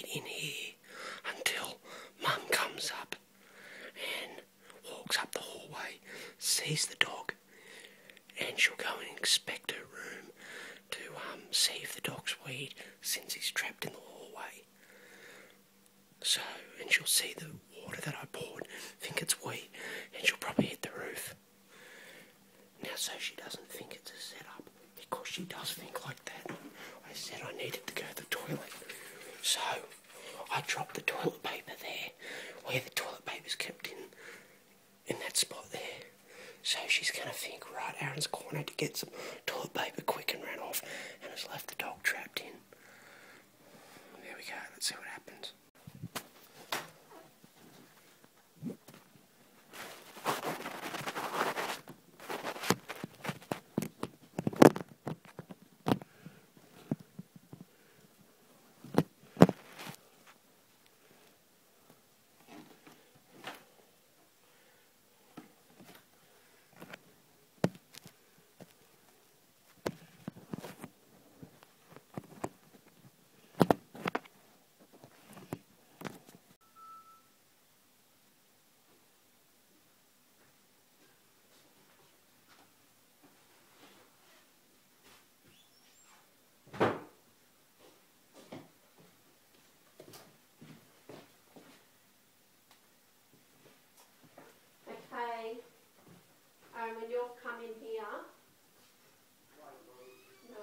wait in here until Mum comes up and walks up the hallway, sees the dog, and she'll go and inspect her room to see if the dog's weed since he's trapped in the hallway. So, and she'll see the water that I poured, think it's weed, and she'll probably hit the roof. Now, so she doesn't think it's a setup, because she does think like that. I said I needed to go to the toilet. So, I dropped the toilet paper there, where the toilet paper's kept in that spot there. So she's going to think, right, Aaron's cornered to get some toilet paper quick and ran off and has left the dog trapped in. There we go, let's see what happens. When you'll come in here, no,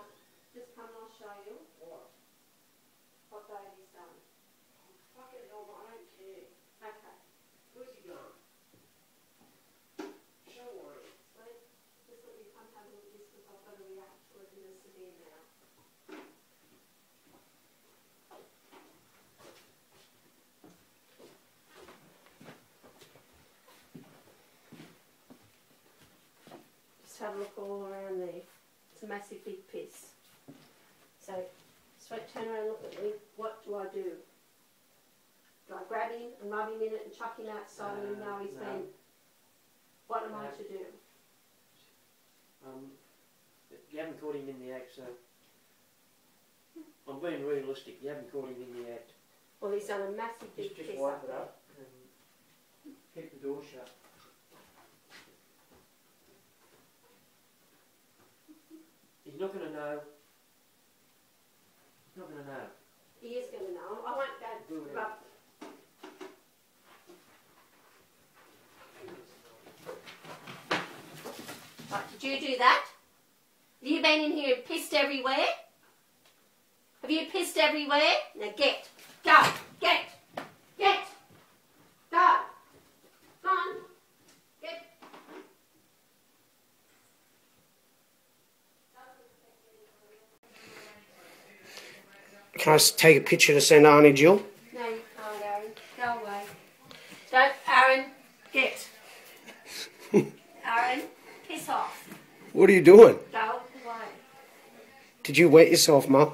just come and I'll show you what Davey's done. Fucking hell, I don't care. Okay. Where's he gone? Show worry. Sweet. Just let me come have a look at this because I've got to react to it in a severe manner. Have a look all around there. It's a massive big piss. So, Sweet, turn around and look at me. What do I do? Do I grab him and rub him in it and chuck him outside and now he's been... What am I to do? You haven't caught him in the act, so... I'm being realistic, you haven't caught him in the act. Well, he's done a massive big piss. Just wipe it up and keep the door shut. He's not going to know. He's not going to know. He is going to know. I won't go rub. Right, did you do that? Have you been in here and pissed everywhere? Have you pissed everywhere? Now get. Go. Get. Get. Go. Come on. Get. Can I take a picture to send Auntie Jill? No, you can't, Aaron. Go away. Don't, Aaron. Get. Aaron, piss off. What are you doing? Go away. Did you wet yourself, Mum?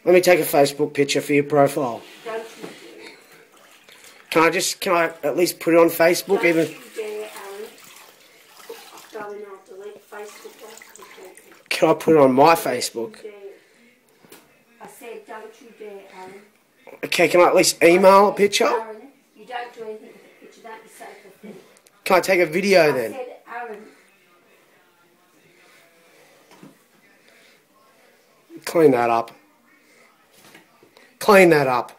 Let me take a Facebook picture for your profile. Don't you dare. Can I at least put it on Facebook? Don't Even you dare, Aaron. Go in, I'll delete Facebook. can I put it on my Facebook? I said, don't you dare, Aaron. Okay, can I at least email a picture? Aaron, you don't do anything with the picture. Don't be so pathetic. Can I take a video I then? said, Aaron. Clean that up. Clean that up.